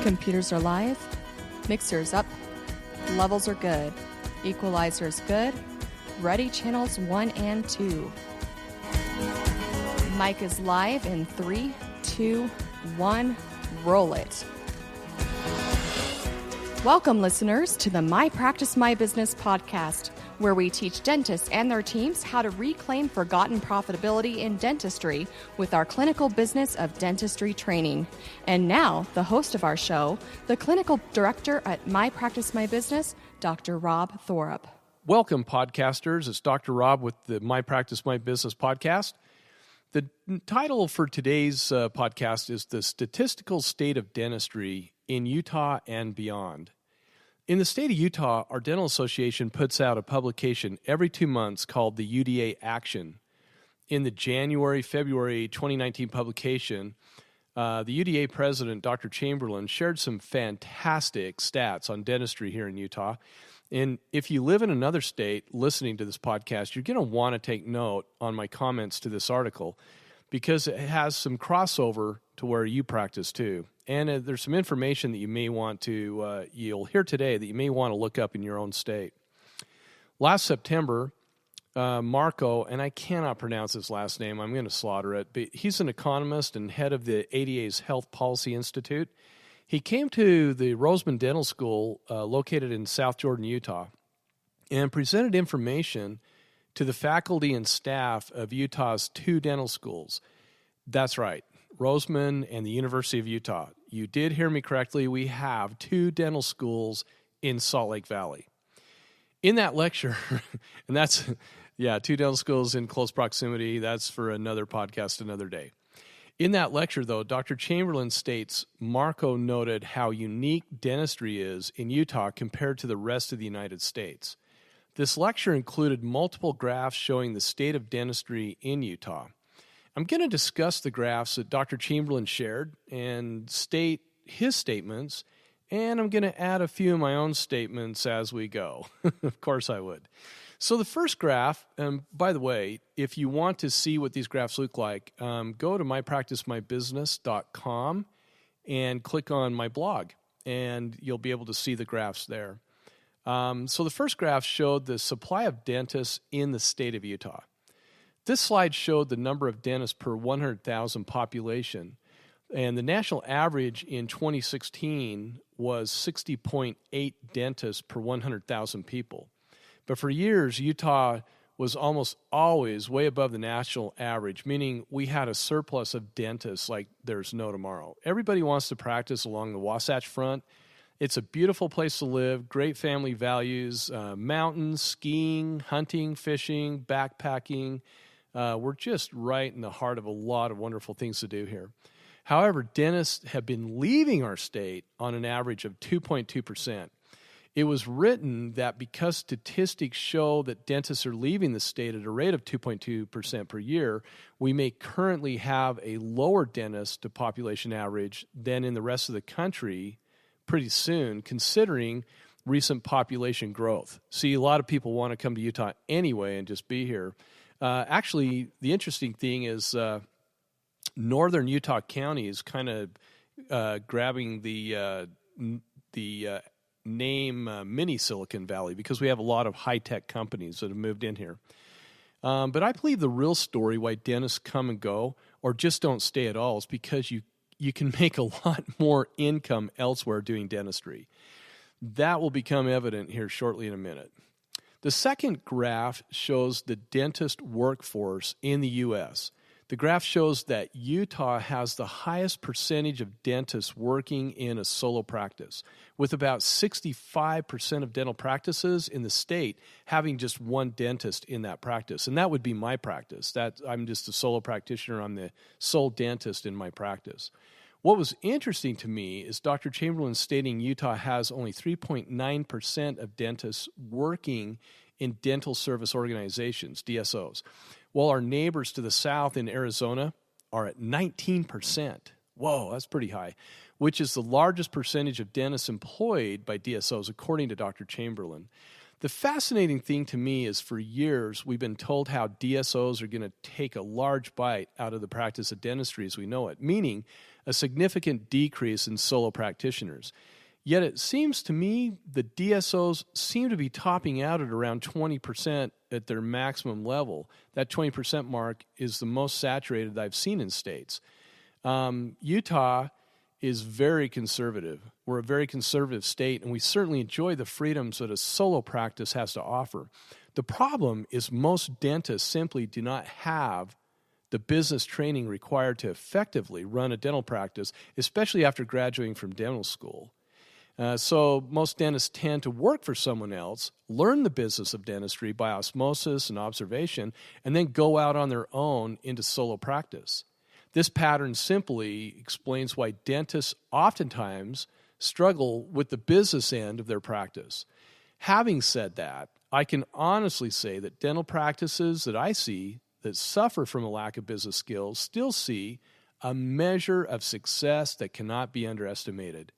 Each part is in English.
Computers are live, mixers up, levels are good, equalizers good, ready channels 1 and 2. Mic is live in 3, 2, 1, roll it. Welcome, listeners, to the My Practice, My Business podcast, where we teach dentists and their teams how to reclaim forgotten profitability in dentistry with our clinical business of dentistry training. And now, the host of our show, the clinical director at My Practice, My Business, Dr. Rob Thorup. Welcome, podcasters. It's Dr. Rob with the My Practice, My Business podcast. The title for today's podcast is The Statistical State of Dentistry in Utah and Beyond. In the state of Utah, our dental association puts out a publication every 2 months called the UDA Action. In the January-February 2019 publication, the UDA president, Dr. Chamberlain, shared some fantastic stats on dentistry here in Utah. And if you live in another state listening to this podcast, you're going to want to take note on my comments to this article because it has some crossover to where you practice too. And there's some information that you may want to, you'll hear today that you may want to look up in your own state. Last September, Marco, and I cannot pronounce his last name, I'm going to slaughter it, but he's an economist and head of the ADA's Health Policy Institute. He came to the Roseman Dental School located in South Jordan, Utah, and presented information to the faculty and staff of Utah's 2 dental schools. That's right, Roseman and the University of Utah. You did hear me correctly. We have 2 dental schools in Salt Lake Valley. In that lecture, and that's, 2 dental schools in close proximity. That's for another podcast another day. In that lecture, though, Dr. Chamberlain states, Marco noted how unique dentistry is in Utah compared to the rest of the United States. This lecture included multiple graphs showing the state of dentistry in Utah. I'm going to discuss the graphs that Dr. Chamberlain shared and state his statements, and I'm going to add a few of my own statements as we go. Of course I would. So the first graph, by the way, if you want to see what these graphs look like, go to mypracticemybusiness.com and click on my blog, and you'll be able to see the graphs there. So the first graph showed the supply of dentists in the state of Utah. This slide showed the number of dentists per 100,000 population, and the national average in 2016 was 60.8 dentists per 100,000 people. But for years, Utah was almost always way above the national average, meaning we had a surplus of dentists like there's no tomorrow. Everybody wants to practice along the Wasatch Front. It's a beautiful place to live, great family values, mountains, skiing, hunting, fishing, backpacking. We're just right in the heart of a lot of wonderful things to do here. However, dentists have been leaving our state on an average of 2.2%. It was written that because statistics show that dentists are leaving the state at a rate of 2.2% per year, we may currently have a lower dentist to population average than in the rest of the country pretty soon, considering recent population growth. See, a lot of people want to come to Utah anyway and just be here. Actually, the interesting thing is northern Utah County is kind of grabbing the name mini Silicon Valley because we have a lot of high-tech companies that have moved in here. But I believe the real story why dentists come and go or just don't stay at all is because you can make a lot more income elsewhere doing dentistry. That will become evident here shortly in a minute. The second graph shows the dentist workforce in the U.S. The graph shows that Utah has the highest percentage of dentists working in a solo practice, with about 65% of dental practices in the state having just one dentist in that practice. And that would be my practice. I'm just a solo practitioner. I'm the sole dentist in my practice. What was interesting to me is Dr. Chamberlain stating Utah has only 3.9% of dentists working in dental service organizations, DSOs, while our neighbors to the south in Arizona are at 19%. Whoa, that's pretty high, which is the largest percentage of dentists employed by DSOs, according to Dr. Chamberlain. The fascinating thing to me is for years we've been told how DSOs are going to take a large bite out of the practice of dentistry as we know it, meaning a significant decrease in solo practitioners. Yet it seems to me the DSOs seem to be topping out at around 20% at their maximum level. That 20% mark is the most saturated I've seen in states. Utah is very conservative. We're a very conservative state, and we certainly enjoy the freedoms that a solo practice has to offer. The problem is most dentists simply do not have the business training required to effectively run a dental practice, especially after graduating from dental school. So most dentists tend to work for someone else, learn the business of dentistry by osmosis and observation, and then go out on their own into solo practice. This pattern simply explains why dentists oftentimes struggle with the business end of their practice. Having said that, I can honestly say that dental practices that I see that suffer from a lack of business skills still see a measure of success that cannot be underestimated.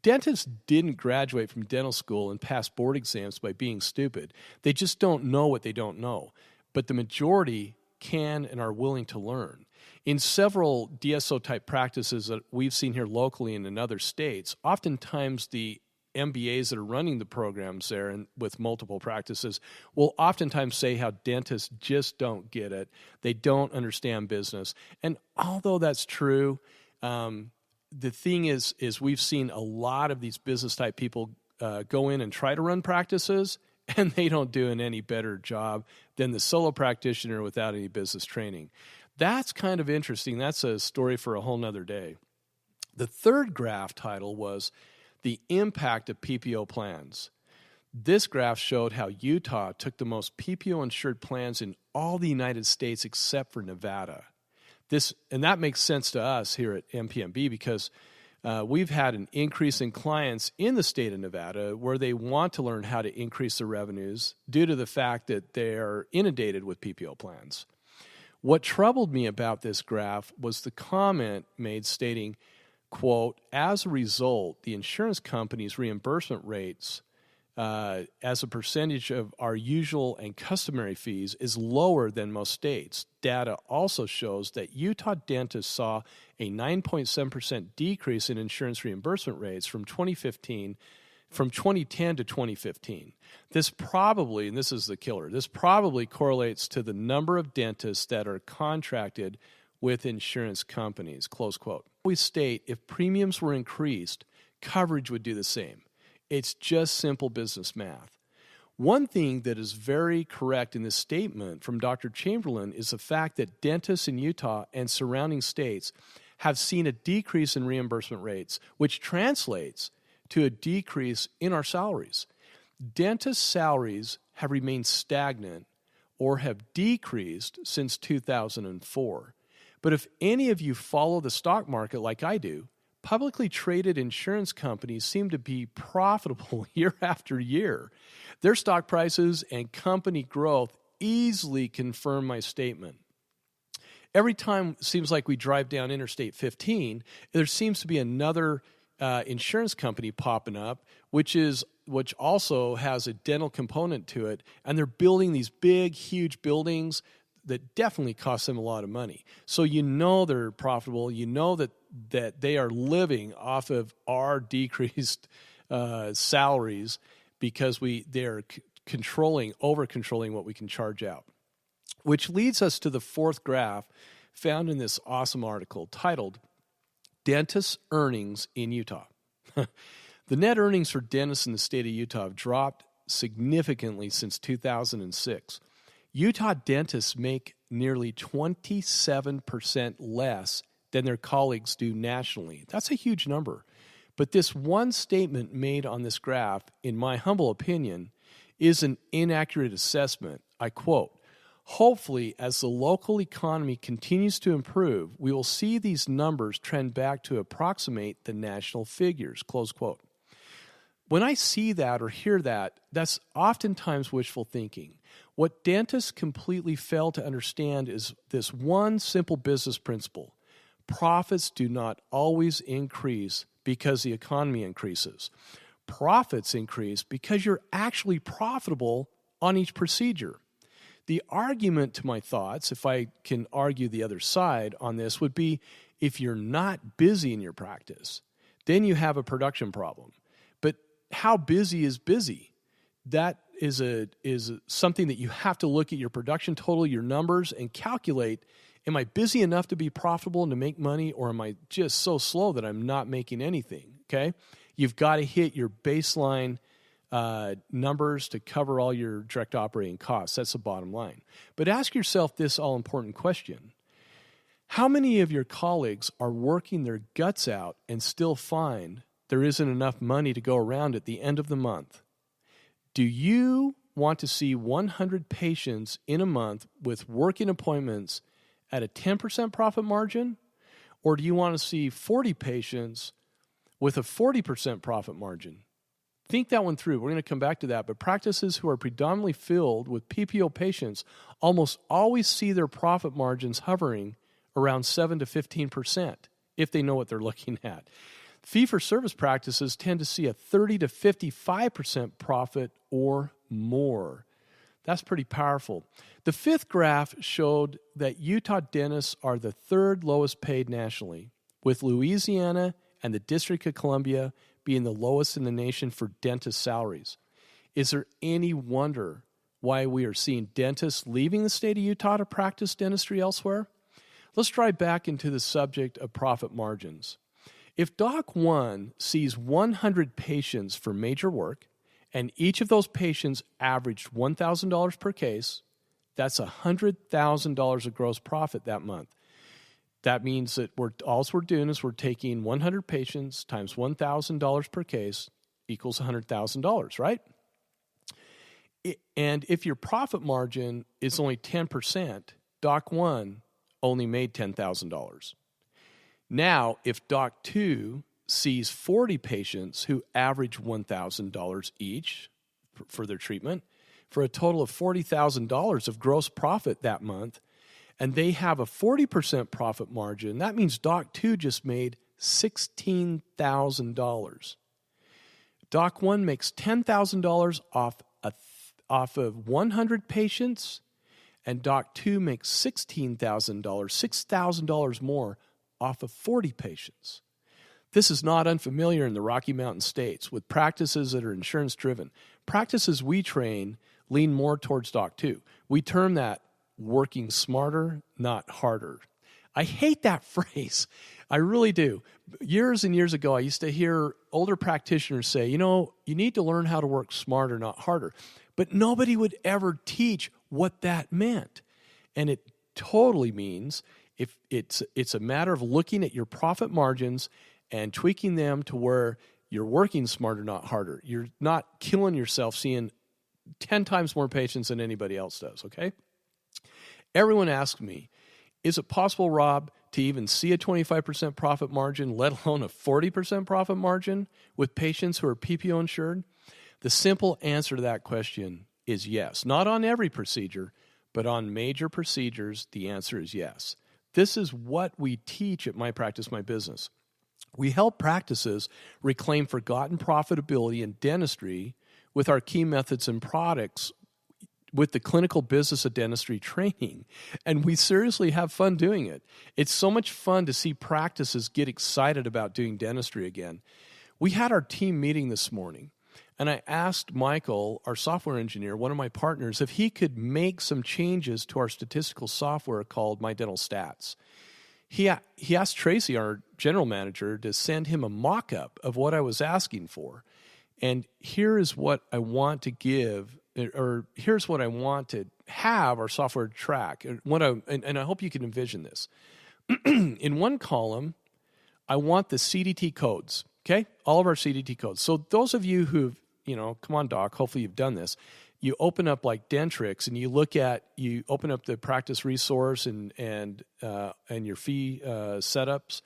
Dentists didn't graduate from dental school and pass board exams by being stupid. They just don't know what they don't know. But the majority can and are willing to learn. In several DSO-type practices that we've seen here locally and in other states, oftentimes the MBAs that are running the programs there and with multiple practices will oftentimes say how dentists just don't get it. They don't understand business. And although that's true, the thing is we've seen a lot of these business-type people go in and try to run practices, and they don't do an any better job than the solo practitioner without any business training. That's kind of interesting. That's a story for a whole nother day. The third graph title was the impact of PPO plans. This graph showed how Utah took the most PPO-insured plans in all the United States except for Nevada. And that makes sense to us here at MPMB because we've had an increase in clients in the state of Nevada where they want to learn how to increase their revenues due to the fact that they're inundated with PPO plans. What troubled me about this graph was the comment made stating, quote, as a result, the insurance company's reimbursement rates as a percentage of our usual and customary fees is lower than most states. Data also shows that Utah dentists saw a 9.7% decrease in insurance reimbursement rates from 2010 to 2015. This probably, and this is the killer, this probably correlates to the number of dentists that are contracted with insurance companies, close quote. We state if premiums were increased, coverage would do the same. It's just simple business math. One thing that is very correct in this statement from Dr. Chamberlain is the fact that dentists in Utah and surrounding states have seen a decrease in reimbursement rates, which translates to a decrease in our salaries. Dentist salaries have remained stagnant or have decreased since 2004. But if any of you follow the stock market like I do, publicly traded insurance companies seem to be profitable year after year. Their stock prices and company growth easily confirm my statement. Every time it seems like we drive down Interstate 15, there seems to be another insurance company popping up, which also has a dental component to it, and they're building these big, huge buildings that definitely cost them a lot of money. So you know they're profitable. You know that they are living off of our decreased salaries because they're over-controlling what we can charge out. Which leads us to the fourth graph found in this awesome article titled, Dentists' Earnings in Utah. The net earnings for dentists in the state of Utah have dropped significantly since 2006. Utah dentists make nearly 27% less than their colleagues do nationally. That's a huge number. But this one statement made on this graph, in my humble opinion, is an inaccurate assessment. I quote, hopefully, as the local economy continues to improve, we will see these numbers trend back to approximate the national figures, close quote. When I see that or hear that, that's oftentimes wishful thinking. What dentists completely fail to understand is this one simple business principle. Profits do not always increase because the economy increases. Profits increase because you're actually profitable on each procedure. The argument to my thoughts, if I can argue the other side on this, would be If you're not busy in your practice, then you have a production problem. But how busy is busy? That is something that you have to look at your production total, your numbers, and calculate, am I busy enough to be profitable and to make money, or am I just so slow that I'm not making anything, okay? You've got to hit your baseline numbers to cover all your direct operating costs. That's the bottom line. But ask yourself this all-important question. How many of your colleagues are working their guts out and still find there isn't enough money to go around at the end of the month? Do you want to see 100 patients in a month with working appointments at a 10% profit margin? Or do you want to see 40 patients with a 40% profit margin? Think that one through. We're going to come back to that. But practices who are predominantly filled with PPO patients almost always see their profit margins hovering around 7 to 15% if they know what they're looking at. Fee-for-service practices tend to see a 30 to 55% profit or more. That's pretty powerful. The fifth graph showed that Utah dentists are the third lowest paid nationally, with Louisiana and the District of Columbia being the lowest in the nation for dentist salaries. Is there any wonder why we are seeing dentists leaving the state of Utah to practice dentistry elsewhere? Let's dive back into the subject of profit margins. If Doc 1 sees 100 patients for major work, and each of those patients averaged $1,000 per case, that's $100,000 of gross profit that month. That means that all we're doing is we're taking 100 patients times $1,000 per case equals $100,000, right? And if your profit margin is only 10%, Doc 1 only made $10,000. Now, if Doc 2 sees 40 patients who average $1,000 each for their treatment, for a total of $40,000 of gross profit that month, and they have a 40% profit margin, that means Doc 2 just made $16,000. Doc 1 makes $10,000 off of 100 patients, and Doc 2 makes $16,000, $6,000 more off of 40 patients. This is not unfamiliar in the Rocky Mountain states with practices that are insurance-driven. Practices we train lean more towards Doc 2. We term that working smarter, not harder. I hate that phrase. I really do. Years and years ago, I used to hear older practitioners say, you need to learn how to work smarter, not harder. But nobody would ever teach what that meant. And it totally means if it's a matter of looking at your profit margins and tweaking them to where you're working smarter, not harder. You're not killing yourself seeing 10 times more patients than anybody else does, okay? Everyone asks me, is it possible, Rob, to even see a 25% profit margin, let alone a 40% profit margin with patients who are PPO insured? The simple answer to that question is yes. Not on every procedure, but on major procedures, the answer is yes. This is what we teach at My Practice, My Business. We help practices reclaim forgotten profitability in dentistry with our key methods and products with the clinical business of dentistry training. And we seriously have fun doing it. It's so much fun to see practices get excited about doing dentistry again. We had our team meeting this morning, and I asked Michael, our software engineer, one of my partners, if he could make some changes to our statistical software called My Dental Stats. He asked Tracy, our general manager, to send him a mock-up of what I was asking for. And here is what I want to give, or here's what I want to have our software track. And I hope you can envision this. In one column, I want the CDT codes, okay? All of our CDT codes. So those of you who've, come on, Doc, hopefully you've done this. You open up like Dentrix and you open up the practice resource and your fee setups,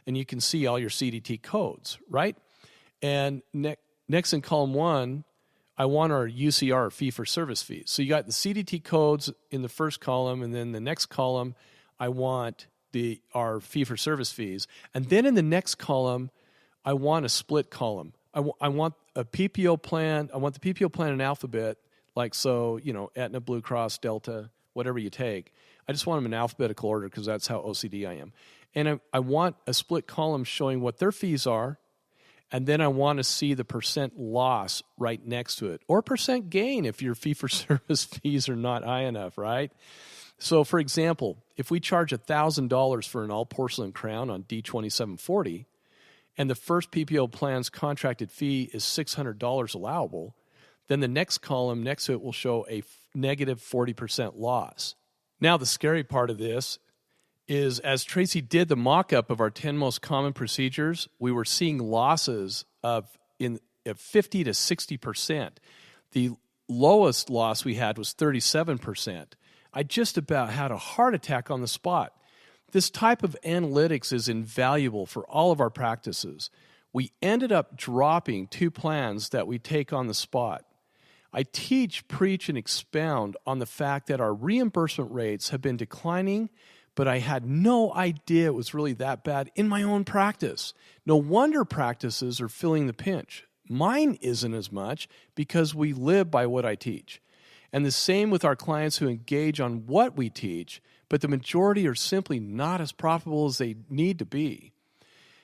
and you can see all your CDT codes, right? And next in column 1, I want our UCR, fee for service fees. So you got the CDT codes in the first column, and then the next column, I want our fee for service fees. And then in the next column, I want a split column. I want a PPO plan. I want the PPO plan in alphabet, like so, Aetna, Blue Cross, Delta, whatever you take. I just want them in alphabetical order because that's how OCD I am. And I want a split column showing what their fees are, and then I want to see the percent loss right next to it, or percent gain if your fee-for-service fees are not high enough, right? So, for example, if we charge $1,000 for an all-porcelain crown on D2740, and the first PPO plan's contracted fee is $600 allowable, then the next column next to it will show a negative 40% loss. Now, the scary part of this is as Tracy did the mock-up of our 10 most common procedures, we were seeing losses of 50 to 60%. The lowest loss we had was 37%. I just about had a heart attack on the spot. This type of analytics is invaluable for all of our practices. We ended up dropping 2 plans that we take on the spot. I teach, preach, and expound on the fact that our reimbursement rates have been declining, but I had no idea it was really that bad in my own practice. No wonder practices are feeling the pinch. Mine isn't as much because we live by what I teach. And the same with our clients who engage on what we teach, but the majority are simply not as profitable as they need to be.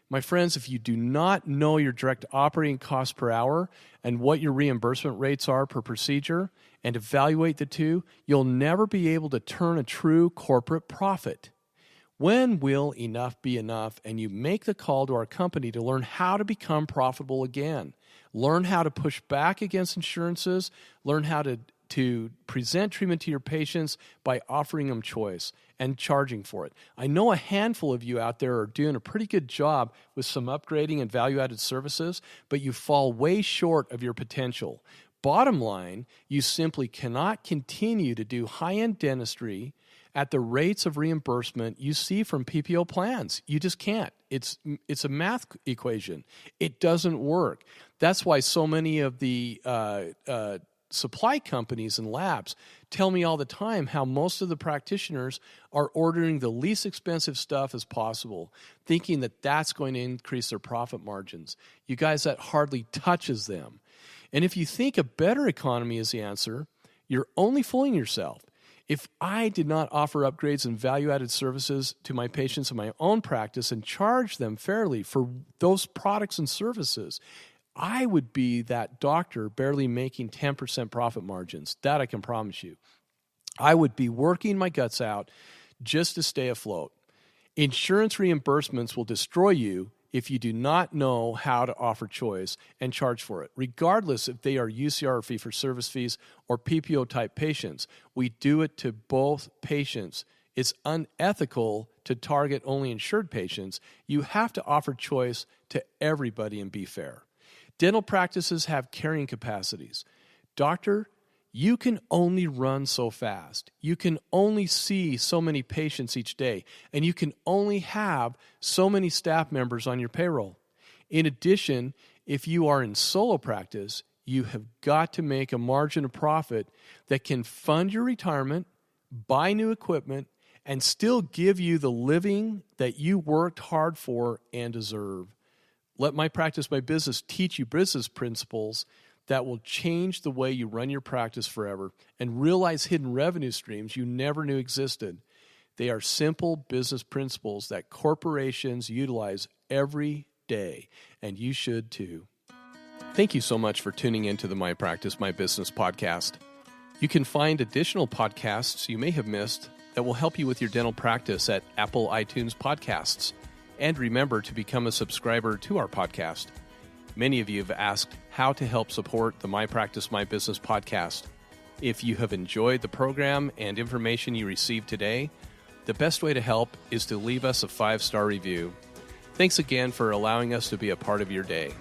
My friends, if you do not know your direct operating costs per hour and what your reimbursement rates are per procedure and evaluate the two, you'll never be able to turn a true corporate profit. When will enough be enough and you make the call to our company to learn how to become profitable again? Learn how to push back against insurances, learn how to present treatment to your patients by offering them choice and charging for it. I know a handful of you out there are doing a pretty good job with some upgrading and value-added services, but you fall way short of your potential. Bottom line, you simply cannot continue to do high-end dentistry at the rates of reimbursement you see from PPO plans. You just can't. It's a math equation. It doesn't work. That's why so many of the supply companies and labs tell me all the time how most of the practitioners are ordering the least expensive stuff as possible, thinking that that's going to increase their profit margins. You guys, that hardly touches them. And if you think a better economy is the answer, you're only fooling yourself. If I did not offer upgrades and value-added services to my patients in my own practice and charge them fairly for those products and services, I would be that doctor barely making 10% profit margins. That I can promise you. I would be working my guts out just to stay afloat. Insurance reimbursements will destroy you if you do not know how to offer choice and charge for it, regardless if they are UCR or fee-for-service fees or PPO-type patients. We do it to both patients. It's unethical to target only insured patients. You have to offer choice to everybody and be fair. Dental practices have carrying capacities. Doctor, you can only run so fast. You can only see so many patients each day, and you can only have so many staff members on your payroll. In addition, if you are in solo practice, you have got to make a margin of profit that can fund your retirement, buy new equipment, and still give you the living that you worked hard for and deserve. Let My Practice, My Business teach you business principles that will change the way you run your practice forever and realize hidden revenue streams you never knew existed. They are simple business principles that corporations utilize every day, and you should too. Thank you so much for tuning into the My Practice, My Business podcast. You can find additional podcasts you may have missed that will help you with your dental practice at Apple iTunes Podcasts. And remember to become a subscriber to our podcast. Many of you have asked how to help support the My Practice, My Business podcast. If you have enjoyed the program and information you received today, the best way to help is to leave us a 5-star review. Thanks again for allowing us to be a part of your day.